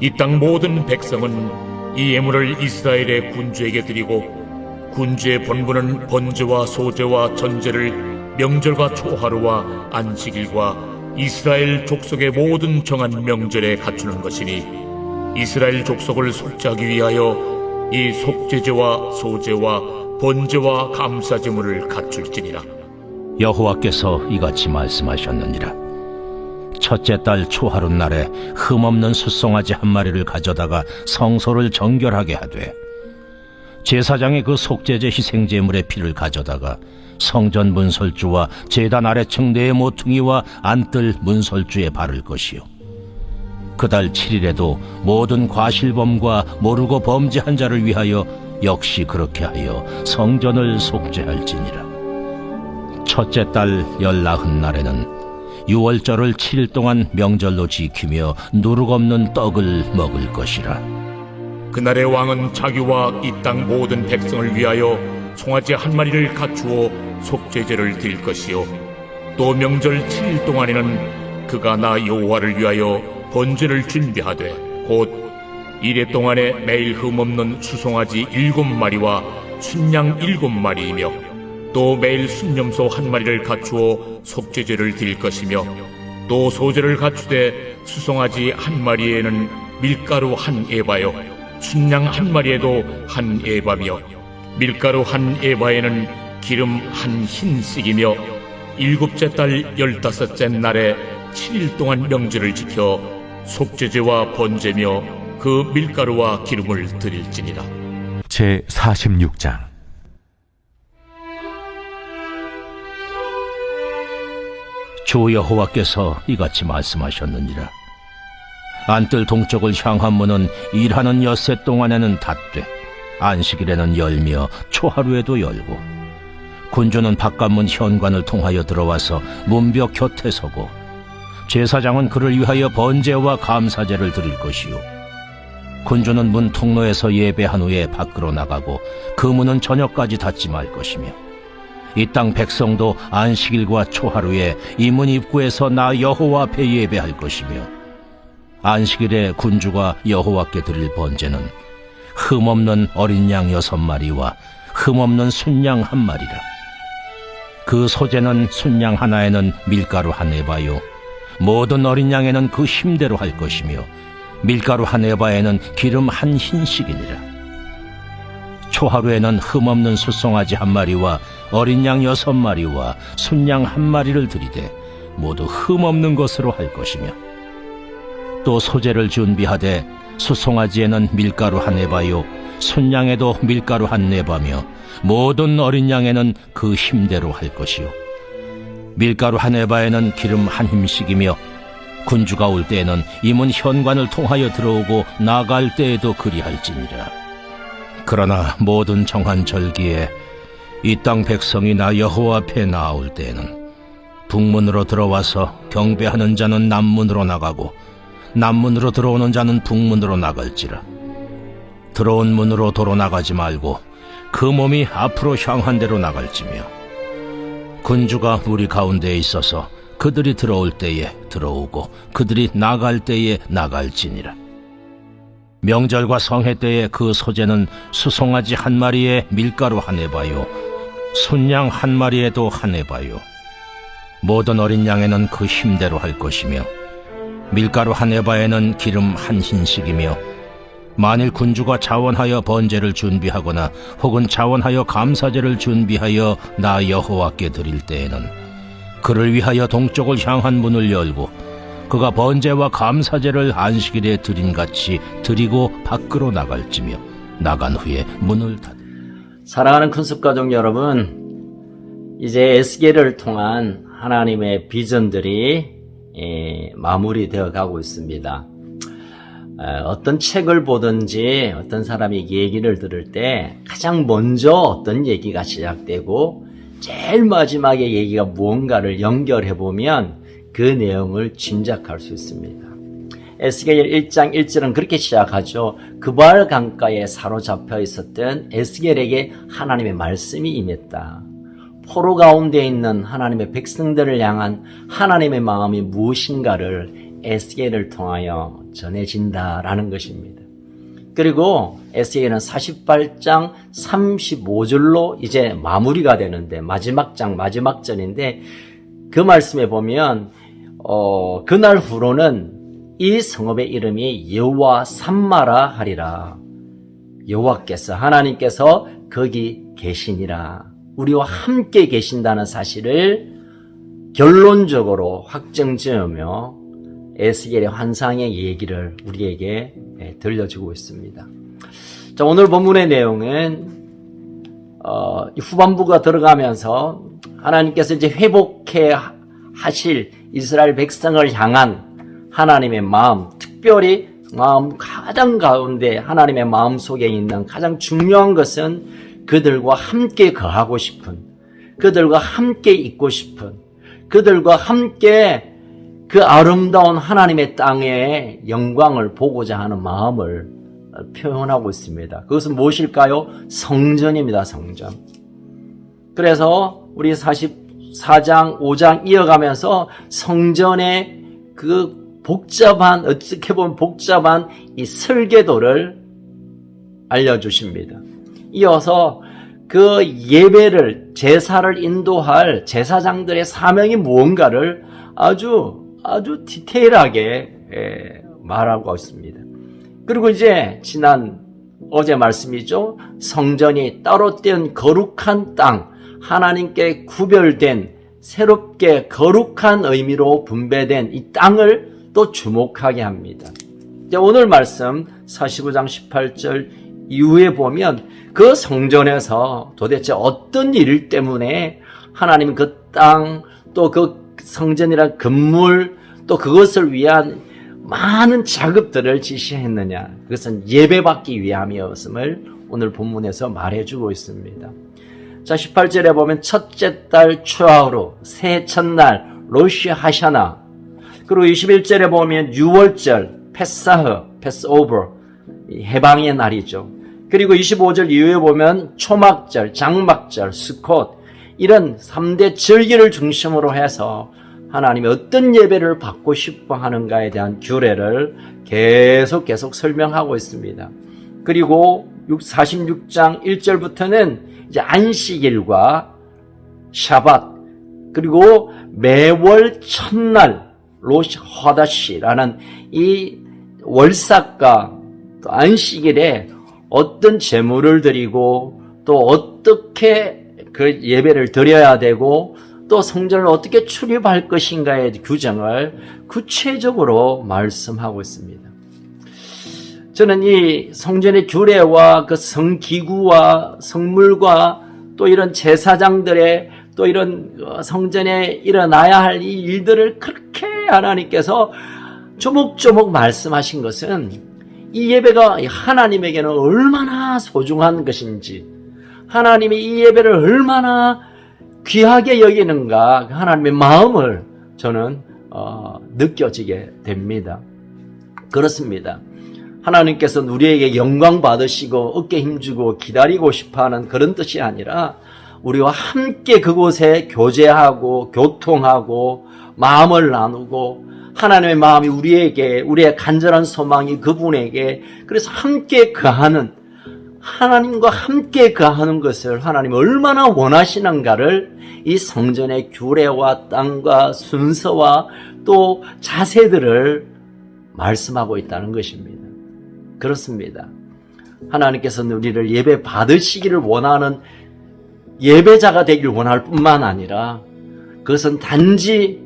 이 땅 모든 백성은 이 예물을 이스라엘의 군주에게 드리고 군주의 본분은 번제와 소제와 전제를 명절과 초하루와 안식일과 이스라엘 족속의 모든 정한 명절에 갖추는 것이니 이스라엘 족속을 속죄하기 위하여 이 속죄제와 소제와 번제와 감사제물을 갖출지니라. 여호와께서 이같이 말씀하셨느니라. 첫째 달 초하루 날에 흠없는 숫송아지 한 마리를 가져다가 성소를 정결하게 하되 제사장이 그 속죄제 희생제물의 피를 가져다가 성전 문설주와 제단 아래층 네 모퉁이와 안뜰 문설주에 바를 것이요 그달 7일에도 모든 과실범과 모르고 범죄한 자를 위하여 역시 그렇게 하여 성전을 속죄할지니라. 첫째 달 19날에는 유월절을 7일 동안 명절로 지키며 누룩 없는 떡을 먹을 것이라. 그날의 왕은 자기와 이 땅 모든 백성을 위하여 송아지 한 마리를 갖추어 속죄제를 드릴 것이요 또 명절 7일 동안에는 그가 나 여호와를 위하여 번제를 준비하되 곧 이래 동안에 매일 흠없는 수송아지 7마리와 순양 7마리이며 또 매일 순념소 한 마리를 갖추어 속죄제를 드릴 것이며 또 소제를 갖추되 수송아지 한 마리에는 밀가루 한 에바요 순양 한 마리에도 한 에바며 밀가루 한 에바에는 기름 한 흰씩이며 일곱째 달 15째 날에 7일 동안 명절을 지켜 속죄제와 번제며 그 밀가루와 기름을 드릴지니라. 제46장 주 여호와께서 이같이 말씀하셨느니라. 안뜰 동쪽을 향한 문은 일하는 엿새 동안에는 닫되 안식일에는 열며 초하루에도 열고 군주는 바깥문 현관을 통하여 들어와서 문벽 곁에 서고 제사장은 그를 위하여 번제와 감사제를 드릴 것이요 군주는 문 통로에서 예배한 후에 밖으로 나가고 그 문은 저녁까지 닫지 말 것이며 이 땅 백성도 안식일과 초하루에 이 문 입구에서 나 여호와 앞에 예배할 것이며 안식일에 군주가 여호와께 드릴 번제는 흠없는 어린 양 6마리와 흠없는 순양 1마리라. 그 소제는 순양 하나에는 밀가루 한 에바요 모든 어린 양에는 그 힘대로 할 것이며 밀가루 한 에바에는 기름 한 흰씩이니라. 초하루에는 흠없는 숫송아지 1마리와 어린 양 6마리와 순양 1마리를 드리되 모두 흠없는 것으로 할 것이며 또 소제를 준비하되 숫송아지에는 밀가루 한 에바요 순양에도 밀가루 한 에바며 모든 어린 양에는 그 힘대로 할 것이요 밀가루 한 에바에는 기름 한 힘씩이며 군주가 올 때에는 이 문 현관을 통하여 들어오고 나갈 때에도 그리할지니라. 그러나 모든 정한 절기에 이 땅 백성이 나 여호와 앞에 나올 때에는 북문으로 들어와서 경배하는 자는 남문으로 나가고 남문으로 들어오는 자는 북문으로 나갈지라. 들어온 문으로 도로 나가지 말고 그 몸이 앞으로 향한 대로 나갈지며 군주가 우리 가운데에 있어서 그들이 들어올 때에 들어오고 그들이 나갈 때에 나갈지니라. 명절과 성회 때에 그 소제는 수송아지 1마리에 밀가루 한 에바요 순양 1마리에도 한 에바요 모든 어린 양에는 그 힘대로 할 것이며 밀가루 한 에바에는 기름 한 흰씩이며 만일 군주가 자원하여 번제를 준비하거나 혹은 자원하여 감사제를 준비하여 나 여호와께 드릴 때에는 그를 위하여 동쪽을 향한 문을 열고 그가 번제와 감사제를 안식일에 드린같이 드리고 밖으로 나갈지며 나간 후에 문을 닫으. 사랑하는 큰숙가족 여러분, 이제 에스겔을 통한 하나님의 비전들이 마무리되어 가고 있습니다. 어떤 책을 보든지 어떤 사람이 얘기를 들을 때 가장 먼저 어떤 얘기가 시작되고 제일 마지막에 얘기가 무언가를 연결해 보면 그 내용을 짐작할 수 있습니다. 에스겔 1장 1절은 그렇게 시작하죠. 그발 강가에 사로잡혀 있었던 에스겔에게 하나님의 말씀이 임했다. 포로 가운데 있는 하나님의 백성들을 향한 하나님의 마음이 무엇인가를 에스겔을 통하여 전해진다라는 것입니다. 그리고 에스겔은 48장 35절로 이제 마무리가 되는데 마지막 장 마지막 절인데 그 말씀에 보면 그날 후로는 이 성읍의 이름이 여호와 삼마라 하리라. 여호와께서 하나님께서 거기 계시니라. 우리와 함께 계신다는 사실을 결론적으로 확정지으며 에스겔의 환상의 얘기를 우리에게 들려주고 있습니다. 자, 오늘 본문의 내용은 후반부가 들어가면서 하나님께서 이제 회복해 하실 이스라엘 백성을 향한 하나님의 마음, 특별히 마음 가장 가운데 하나님의 마음 속에 있는 가장 중요한 것은 그들과 함께 거하고 싶은, 그들과 함께 있고 싶은, 그들과 함께 그 아름다운 하나님의 땅의 영광을 보고자 하는 마음을 표현하고 있습니다. 그것은 무엇일까요? 성전입니다. 성전. 그래서 우리 44장 5장 이어가면서 성전의 그 복잡한, 어떻게 보면 복잡한 이 설계도를 알려주십니다. 이어서 그 예배를, 제사를 인도할 제사장들의 사명이 무언가를 아주 디테일하게 말하고 있습니다. 그리고 이제 어제 말씀이죠. 성전이 따로 떼은 거룩한 땅, 하나님께 구별된 새롭게 거룩한 의미로 분배된 이 땅을 또 주목하게 합니다. 이제 오늘 말씀 45장 18절 이후에 보면 그 성전에서 도대체 어떤 일 때문에 하나님 그 땅, 또 그 성전이란 건물, 또 그것을 위한 많은 작업들을 지시했느냐. 그것은 예배받기 위함이었음을 오늘 본문에서 말해주고 있습니다. 자, 18절에 보면 첫째 달 초하루, 새 첫날, 로시 하샤나. 그리고 21절에 보면 6월절, 패스오버, 해방의 날이죠. 그리고 25절 이후에 보면 초막절, 장막절, 스콧, 이런 3대 절기를 중심으로 해서 하나님이 어떤 예배를 받고 싶어 하는가에 대한 규례를 계속 설명하고 있습니다. 그리고 46장 1절부터는 이제 안식일과 샤밧, 그리고 매월 첫날 로시 하다시라는 이 월삭과 또 안식일에 어떤 제물을 드리고 또 어떻게 그 예배를 드려야 되고 또 성전을 어떻게 출입할 것인가의 규정을 구체적으로 말씀하고 있습니다. 저는 이 성전의 규례와 그 성기구와 성물과 또 이런 제사장들의 또 이런 성전에 일어나야 할 이 일들을 그렇게 하나님께서 조목조목 말씀하신 것은 이 예배가 하나님에게는 얼마나 소중한 것인지, 하나님이 이 예배를 얼마나 귀하게 여기는가, 하나님의 마음을 저는 느껴지게 됩니다. 그렇습니다. 하나님께서는 우리에게 영광 받으시고 어깨 힘주고 기다리고 싶어하는 그런 뜻이 아니라 우리와 함께 그곳에 교제하고 교통하고 마음을 나누고 하나님의 마음이 우리에게, 우리의 간절한 소망이 그분에게, 그래서 함께 거하는, 하나님과 함께 거하는 것을 하나님이 얼마나 원하시는가를 이 성전의 규례와 땅과 순서와 또 자세들을 말씀하고 있다는 것입니다. 그렇습니다. 하나님께서는 우리를 예배 받으시기를 원하는 예배자가 되길 원할 뿐만 아니라 그것은 단지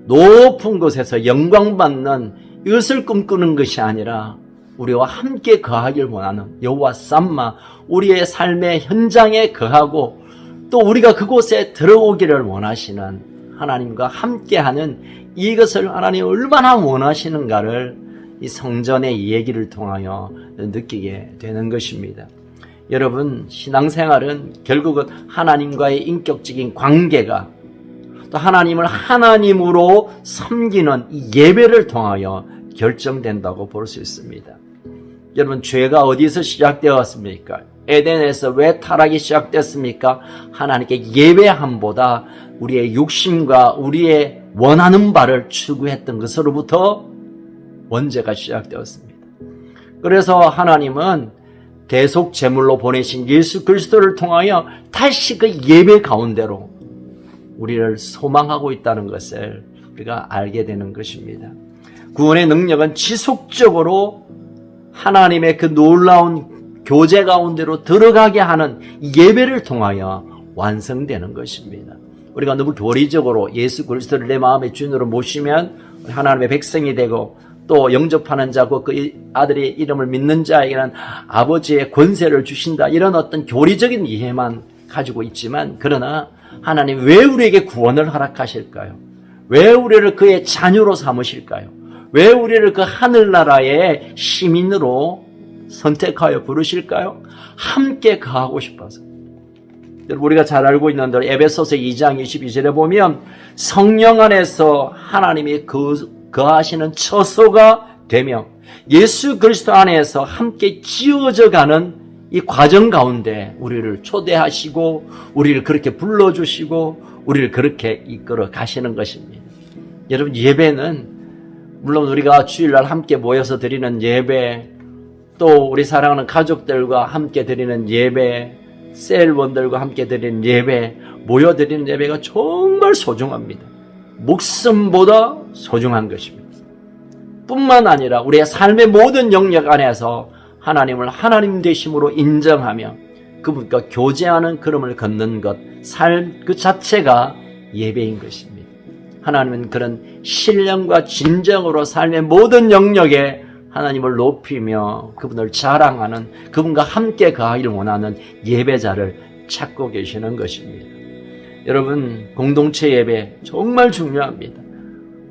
높은 곳에서 영광받는 이것을 꿈꾸는 것이 아니라 우리와 함께 거하길 원하는 여호와 삼마, 우리의 삶의 현장에 거하고 또 우리가 그곳에 들어오기를 원하시는 하나님과 함께하는 이것을 하나님이 얼마나 원하시는가를 이 성전의 얘기를 통하여 느끼게 되는 것입니다. 여러분, 신앙생활은 결국은 하나님과의 인격적인 관계가 또 하나님을 하나님으로 섬기는 이 예배를 통하여 결정된다고 볼 수 있습니다. 여러분, 죄가 어디서 시작되었습니까? 에덴에서 왜 타락이 시작됐습니까? 하나님께 예배함보다 우리의 욕심과 우리의 원하는 바를 추구했던 것으로부터 원죄가 시작되었습니다. 그래서 하나님은 대속 제물로 보내신 예수 그리스도를 통하여 다시 그 예배 가운데로 우리를 소망하고 있다는 것을 우리가 알게 되는 것입니다. 구원의 능력은 지속적으로 하나님의 그 놀라운 교제 가운데로 들어가게 하는 예배를 통하여 완성되는 것입니다. 우리가 너무 교리적으로 예수 그리스도를 내 마음의 주인으로 모시면 하나님의 백성이 되고 또 영접하는 자고 그 아들의 이름을 믿는 자에게는 아버지의 권세를 주신다, 이런 어떤 교리적인 이해만 가지고 있지만, 그러나 하나님 왜 우리에게 구원을 허락하실까요? 왜 우리를 그의 자녀로 삼으실까요? 왜 우리를 그 하늘나라의 시민으로 선택하여 부르실까요? 함께 거하고 싶어서. 우리가 잘 알고 있는 대로 에베소서 2장 22절에 보면 성령 안에서 하나님이 거하시는 처소가 되며 예수 그리스도 안에서 함께 지어져 가는 이 과정 가운데 우리를 초대하시고 우리를 그렇게 불러주시고 우리를 그렇게 이끌어 가시는 것입니다. 여러분, 예배는 물론 우리가 주일날 함께 모여서 드리는 예배, 또 우리 사랑하는 가족들과 함께 드리는 예배, 셀원들과 함께 드리는 예배, 모여 드리는 예배가 정말 소중합니다. 목숨보다 소중한 것입니다. 뿐만 아니라 우리의 삶의 모든 영역 안에서 하나님을 하나님 되심으로 인정하며 그분과 교제하는 걸음을 걷는 것, 삶 그 자체가 예배인 것입니다. 하나님은 그런 신령과 진정으로 삶의 모든 영역에 하나님을 높이며 그분을 자랑하는, 그분과 함께 거하기를 원하는 예배자를 찾고 계시는 것입니다. 여러분, 공동체 예배 정말 중요합니다.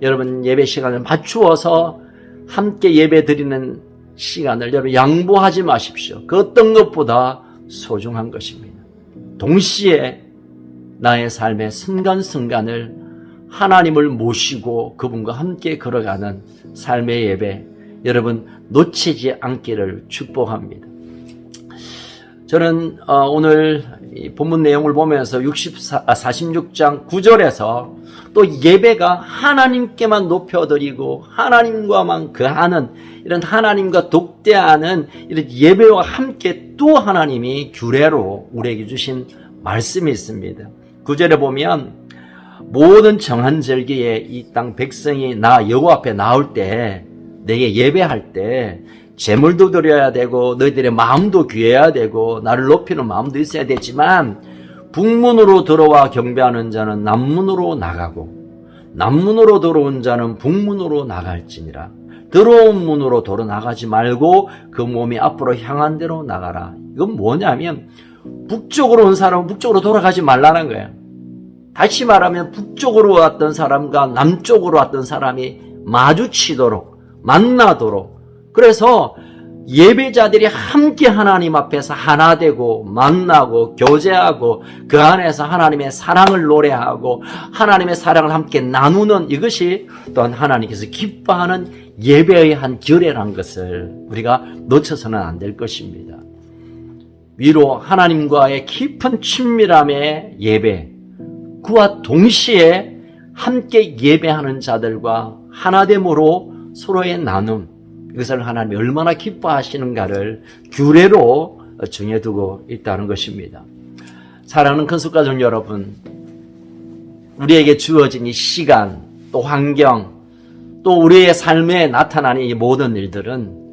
여러분, 예배 시간을 맞추어서 함께 예배 드리는 시간을 여러분 양보하지 마십시오. 그 어떤 것보다 소중한 것입니다. 동시에 나의 삶의 순간순간을 하나님을 모시고 그분과 함께 걸어가는 삶의 예배, 여러분 놓치지 않기를 축복합니다. 저는 오늘 이 본문 내용을 보면서 46장 9절에서 또 예배가 하나님께만 높여드리고 하나님과만 거하는 이런 하나님과 독대하는 이런 예배와 함께 또 하나님이 규례로 우리에게 주신 말씀이 있습니다. 9절에 보면 모든 정한 절기에 이 땅 백성이 나 여호와 앞에 나올 때, 내게 예배할 때 제물도 드려야 되고 너희들의 마음도 귀해야 되고 나를 높이는 마음도 있어야 되지만, 북문으로 들어와 경배하는 자는 남문으로 나가고 남문으로 들어온 자는 북문으로 나갈지니라. 들어온 문으로 도로 나가지 말고 그 몸이 앞으로 향한 대로 나가라. 이건 뭐냐면 북쪽으로 온 사람은 북쪽으로 돌아가지 말라는 거예요. 다시 말하면 북쪽으로 왔던 사람과 남쪽으로 왔던 사람이 마주치도록, 만나도록, 그래서 예배자들이 함께 하나님 앞에서 하나 되고 만나고 교제하고 그 안에서 하나님의 사랑을 노래하고 하나님의 사랑을 함께 나누는, 이것이 또한 하나님께서 기뻐하는 예배의 한 결례라는 것을 우리가 놓쳐서는 안 될 것입니다. 위로 하나님과의 깊은 친밀함의 예배, 그와 동시에 함께 예배하는 자들과 하나됨으로 서로의 나눔, 이것을 하나님이 얼마나 기뻐하시는가를 규례로 정해두고 있다는 것입니다. 사랑하는 큰숙가족 여러분, 우리에게 주어진 이 시간, 또 환경, 또 우리의 삶에 나타나는 이 모든 일들은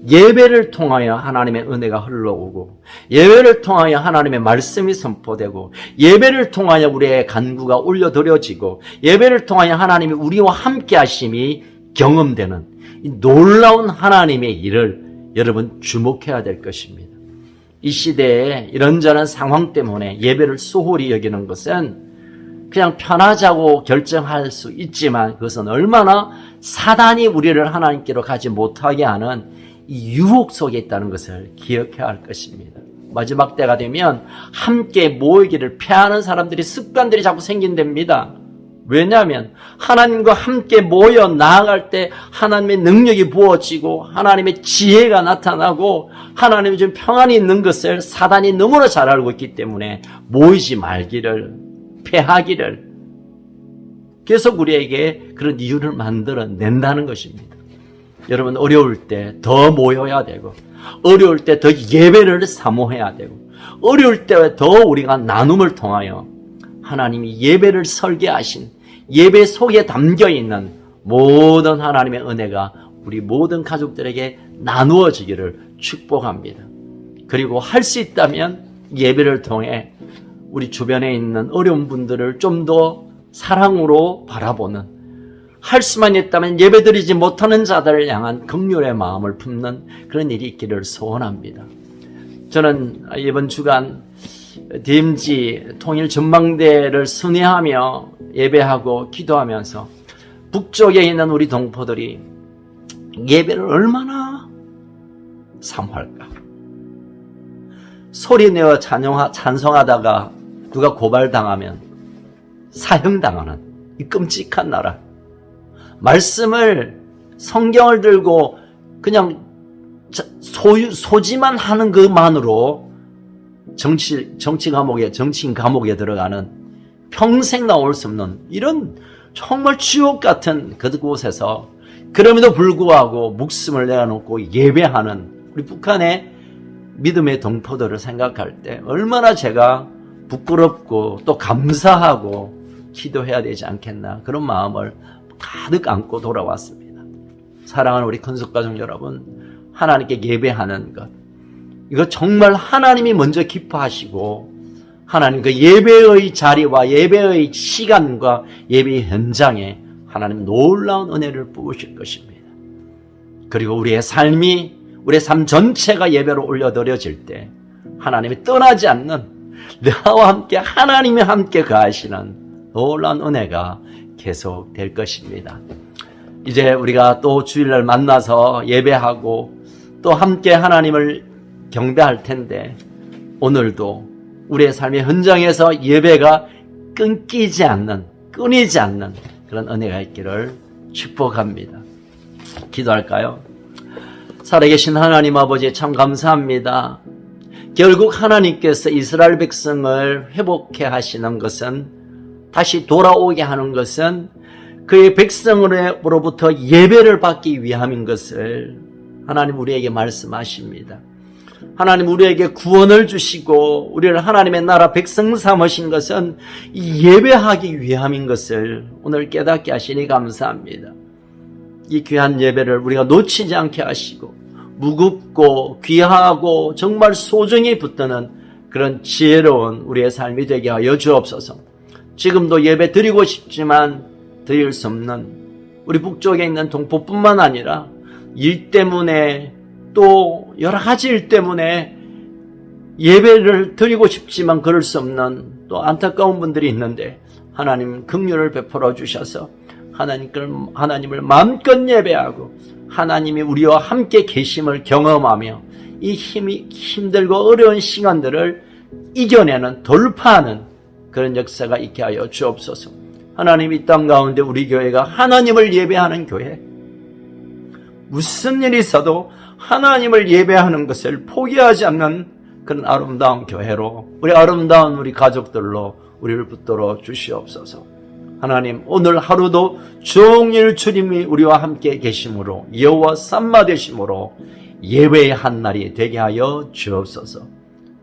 예배를 통하여 하나님의 은혜가 흘러오고, 예배를 통하여 하나님의 말씀이 선포되고, 예배를 통하여 우리의 간구가 올려드려지고, 예배를 통하여 하나님이 우리와 함께 하심이 경험되는 이 놀라운 하나님의 일을 여러분 주목해야 될 것입니다. 이 시대에 이런저런 상황 때문에 예배를 소홀히 여기는 것은 그냥 편하자고 결정할 수 있지만, 그것은 얼마나 사단이 우리를 하나님께로 가지 못하게 하는 이 유혹 속에 있다는 것을 기억해야 할 것입니다. 마지막 때가 되면 함께 모이기를 피하는 사람들이, 습관들이 자꾸 생긴답니다. 왜냐하면 하나님과 함께 모여 나아갈 때 하나님의 능력이 부어지고 하나님의 지혜가 나타나고 하나님의 좀 평안이 있는 것을 사단이 너무나 잘 알고 있기 때문에 모이지 말기를, 피하기를 계속 우리에게 그런 이유를 만들어 낸다는 것입니다. 여러분, 어려울 때 더 모여야 되고, 어려울 때 더 예배를 사모해야 되고, 어려울 때 더 우리가 나눔을 통하여 하나님이 예배를 설계하신 예배 속에 담겨있는 모든 하나님의 은혜가 우리 모든 가족들에게 나누어지기를 축복합니다. 그리고 할 수 있다면 예배를 통해 우리 주변에 있는 어려운 분들을 좀 더 사랑으로 바라보는, 할 수만 있다면 예배드리지 못하는 자들을 향한 긍휼의 마음을 품는 그런 일이 있기를 소원합니다. 저는 이번 주간 DMZ 통일 전망대를 순회하며 예배하고 기도하면서 북쪽에 있는 우리 동포들이 예배를 얼마나 사모할까. 소리내어 찬송하다가 누가 고발당하면 사형당하는 이 끔찍한 나라. 말씀을, 성경을 들고 그냥 소지만 하는 것만으로 정치인 감옥에 들어가는, 평생 나올 수 없는 이런 정말 지옥 같은 그곳에서 그럼에도 불구하고 목숨을 내어놓고 예배하는 우리 북한의 믿음의 동포들을 생각할 때 얼마나 제가 부끄럽고 또 감사하고 기도해야 되지 않겠나, 그런 마음을 가득 안고 돌아왔습니다. 사랑하는 우리 큰속가족 여러분, 하나님께 예배하는 것, 이거 정말 하나님이 먼저 기뻐하시고 하나님 그 예배의 자리와 예배의 시간과 예배의 현장에 하나님 놀라운 은혜를 부으실 것입니다. 그리고 우리의 삶 전체가 예배로 올려드려질 때 하나님이 떠나지 않는, 나와 함께 하나님이 함께 거하시는 놀라운 은혜가 계속 될 것입니다. 이제 우리가 또 주일날 만나서 예배하고 또 함께 하나님을 경배할 텐데, 오늘도 우리의 삶의 현장에서 예배가 끊이지 않는 그런 은혜가 있기를 축복합니다. 기도할까요? 살아계신 하나님 아버지, 참 감사합니다. 결국 하나님께서 이스라엘 백성을 회복해 하시는 것은, 다시 돌아오게 하는 것은 그의 백성으로부터 예배를 받기 위함인 것을 하나님 우리에게 말씀하십니다. 하나님 우리에게 구원을 주시고 우리를 하나님의 나라 백성 삼으신 것은 예배하기 위함인 것을 오늘 깨닫게 하시니 감사합니다. 이 귀한 예배를 우리가 놓치지 않게 하시고 무겁고 귀하고 정말 소중히 붙드는 그런 지혜로운 우리의 삶이 되게 하여 주옵소서. 지금도 예배 드리고 싶지만 드릴 수 없는 우리 북쪽에 있는 동포뿐만 아니라 일 때문에 또 여러 가지 일 때문에 예배를 드리고 싶지만 그럴 수 없는 또 안타까운 분들이 있는데, 하나님 긍휼을 베풀어 주셔서 하나님을 마음껏 예배하고 하나님이 우리와 함께 계심을 경험하며 이 힘들고 어려운 시간들을 이겨내는, 돌파하는 그런 역사가 있게 하여 주옵소서. 하나님, 이 땅 가운데 우리 교회가 하나님을 예배하는 교회, 무슨 일이 있어도 하나님을 예배하는 것을 포기하지 않는 그런 아름다운 교회로, 우리 아름다운 우리 가족들로 우리를 붙들어 주시옵소서. 하나님, 오늘 하루도 종일 주님이 우리와 함께 계심으로, 여호와 삼마 되심으로 예배의 한 날이 되게 하여 주옵소서.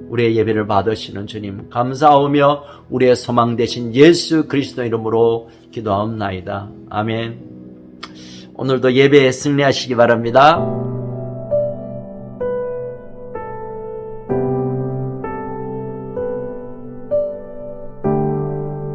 우리의 예배를 받으시는 주님 감사하며 우리의 소망 되신 예수 그리스도 이름으로 기도하옵나이다. 아멘. 오늘도 예배에 승리하시기 바랍니다.